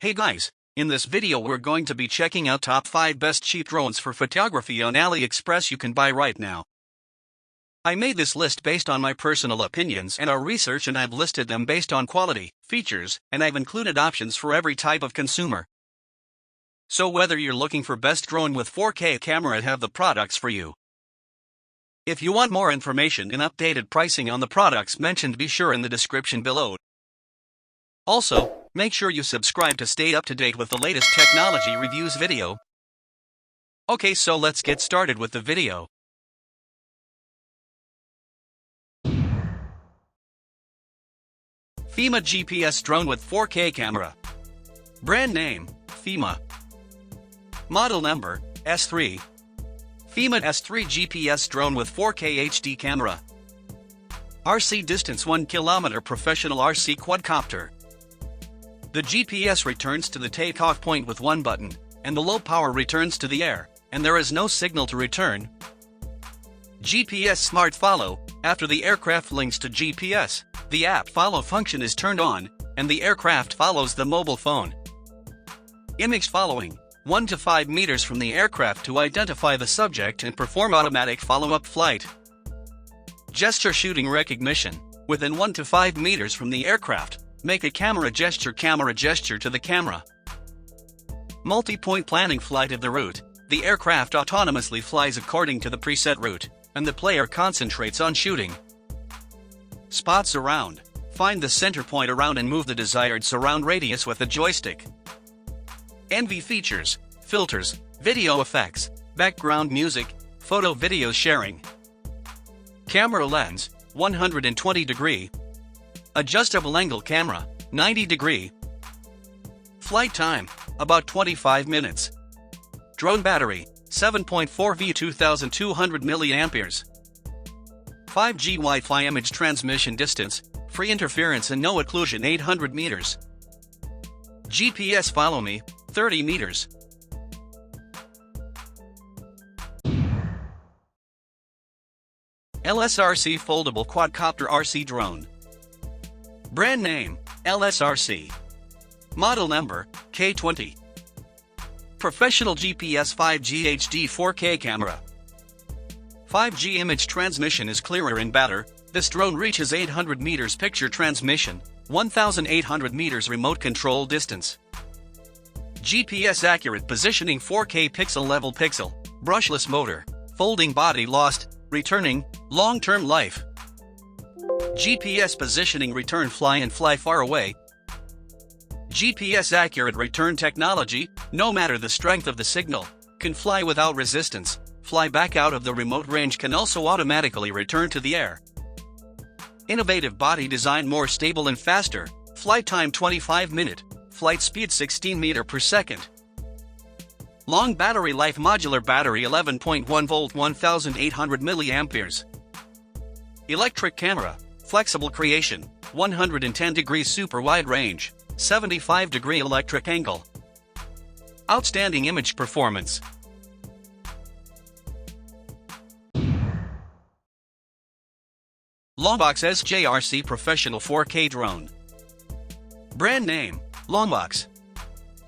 Hey guys, in this video we're going to be checking out top 5 best cheap drones for photography on AliExpress you can buy right now. I made this list based on my personal opinions and our research, and I've listed them based on quality, features, and I've included options for every type of consumer. So whether you're looking for best drone with 4K camera, I have the products for you. If you want more information and updated pricing on the products mentioned, be sure in the description below. Also, make sure you subscribe to stay up to date with the latest technology reviews video. Okay, so let's get started with the video. Fema GPS drone with 4K camera. Brand name, Fema. Model number, S3. Fema S3 GPS drone with 4K HD camera. RC distance 1 km, professional RC quadcopter. The GPS returns to the takeoff point with one button, and the low power returns to the air, and there is no signal to return. GPS Smart Follow. After the aircraft links to GPS, the app follow function is turned on, and the aircraft follows the mobile phone. Image following. 1 to 5 meters from the aircraft to identify the subject and perform automatic follow-up flight. Gesture shooting recognition. Within 1 to 5 meters from the aircraft, make a camera gesture to the camera. Multi-point planning flight of the route. The aircraft autonomously flies according to the preset route, and the player concentrates on shooting. Spot surround. Find the center point around and move the desired surround radius with a joystick. NV features, filters, video effects, background music, photo video sharing. Camera lens, 120 degree. Adjustable angle camera, 90 degree. Flight time, about 25 minutes. Drone battery, 7.4 V 2200 mAh. 5G Wi-Fi image transmission distance, free interference and no occlusion 800 meters. GPS follow me, 30 meters. LSRC Foldable Quadcopter RC Drone. Brand name, LSRC. Model number, K20. Professional GPS 5G HD 4K camera. 5G image transmission is clearer and better. This drone reaches 800 meters picture transmission, 1,800 meters remote control distance. GPS accurate positioning 4K pixel level pixel, brushless motor, folding body lost, returning, long-term life. GPS positioning return fly and fly far away. GPS accurate return technology, no matter the strength of the signal, can fly without resistance, fly back out of the remote range, can also automatically return to the air. Innovative body design, more stable and faster, flight time 25 minute, flight speed 16 meter per second. Long battery life, modular battery 11.1 volt 1800 milliamperes. Electric camera, flexible creation, 110 degree super wide range, 75 degree electric angle. Outstanding image performance. Laumox Sjrc Professional 4K Drone. Brand name, Laumox.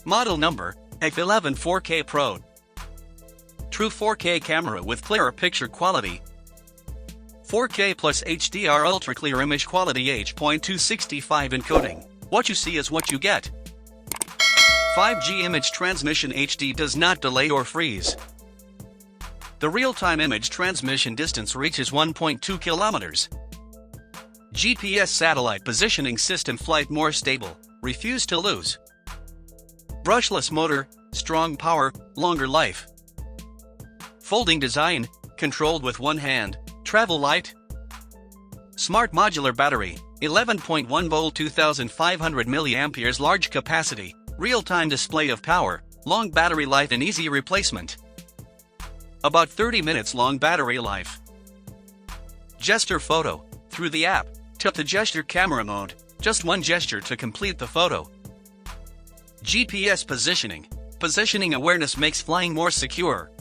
Model number, F11 4K Pro. True 4K camera with clearer picture quality. 4K plus HDR ultra clear image quality, H.265 encoding. What you see is what you get. 5G image transmission HD does not delay or freeze. The real-time image transmission distance reaches 1.2 kilometers. GPS satellite positioning system, flight more stable, refuse to lose. Brushless motor, strong power, longer life. Folding design, controlled with one hand, travel light. Smart modular battery, 11.1 volt 2500 milliamperes, large capacity, real-time display of power, long battery life and easy replacement. About 30 minutes long battery life. Gesture photo, through the app, tap the gesture camera mode, just one gesture to complete the photo. GPS positioning, positioning awareness makes flying more secure.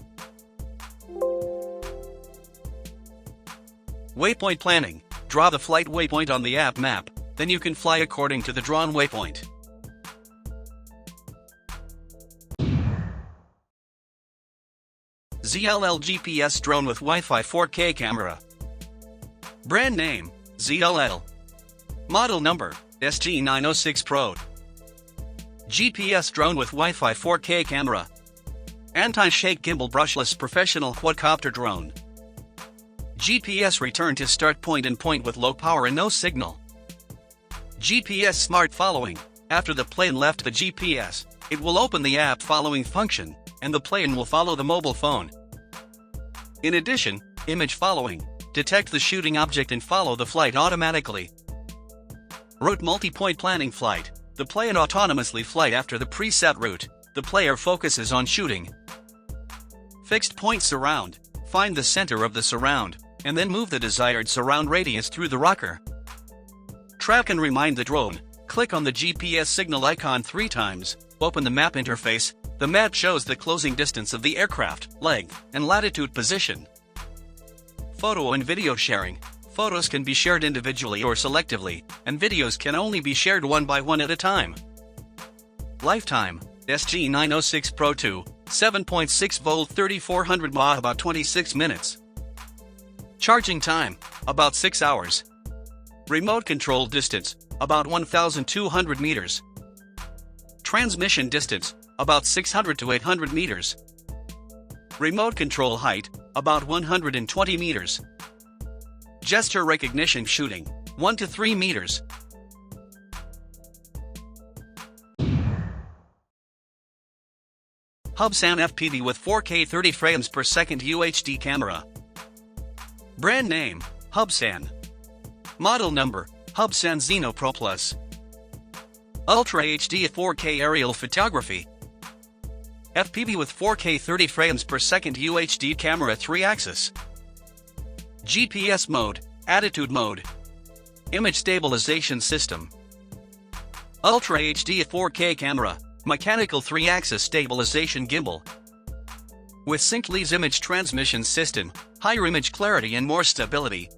Waypoint planning, draw the flight waypoint on the app map, then you can fly according to the drawn waypoint. ZLL GPS Drone with Wi-Fi 4K Camera. Brand name, ZLL. Model number, SG906 Pro. GPS Drone with Wi-Fi 4K Camera. Anti-shake gimbal brushless professional quadcopter drone. GPS return to start point and point with low power and no signal. GPS smart following. After the plane left the GPS, it will open the app following function, and the plane will follow the mobile phone. In addition, image following. Detect the shooting object and follow the flight automatically. Route multi-point planning flight. The plane autonomously flight after the preset route. The player focuses on shooting. Fixed point surround. Find the center of the surround, and then move the desired surround radius through the rocker. Track and remind the drone. Click on the GPS signal icon 3 times. Open the map interface. The map shows the closing distance of the aircraft, length, and latitude position. Photo and video sharing. Photos can be shared individually or selectively, and videos can only be shared one by one at a time. Lifetime, SG906 Pro 2, 7.6 volt 3400 mAh about 26 minutes. Charging time, about 6 hours. Remote control distance, about 1,200 meters. Transmission distance, about 600 to 800 meters. Remote control height, about 120 meters. Gesture recognition shooting, 1 to 3 meters. Hubsan FPV with 4K 30 frames per second UHD camera. Brand name, Hubsan. Model number, Hubsan Xeno Pro Plus. Ultra HD 4K aerial photography. FPV with 4K 30 frames per second UHD camera 3-axis. GPS mode, attitude mode. Image stabilization system. Ultra HD 4K camera, mechanical 3-axis stabilization gimbal. With sync-leads image transmission system, higher image clarity and more stability.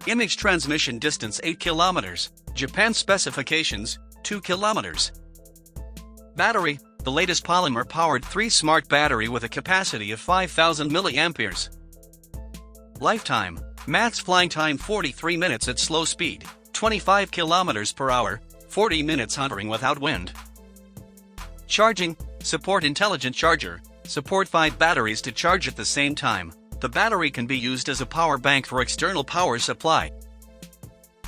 Image transmission distance 8 km, Japan specifications, 2 km. Battery, the latest polymer-powered 3 smart battery with a capacity of 5,000 mAh. Lifetime, max flying time 43 minutes at slow speed, 25 km per hour, 40 minutes hovering without wind. Charging, support intelligent charger, support 5 batteries to charge at the same time. The battery can be used as a power bank for external power supply.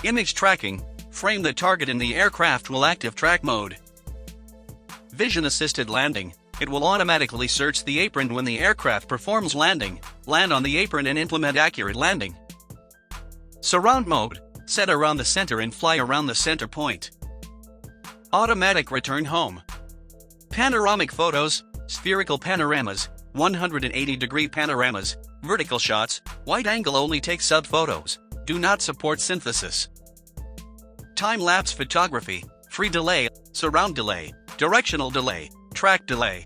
Image tracking, frame the target in the aircraft will active track mode. Vision assisted landing, it will automatically search the apron when the aircraft performs landing, land on the apron and implement accurate landing. Surround mode, set around the center and fly around the center point. Automatic return home. Panoramic photos, spherical panoramas, 180-degree panoramas, vertical shots, wide angle only take sub photos, do not support synthesis. Time-lapse photography, free delay, surround delay, directional delay, track delay.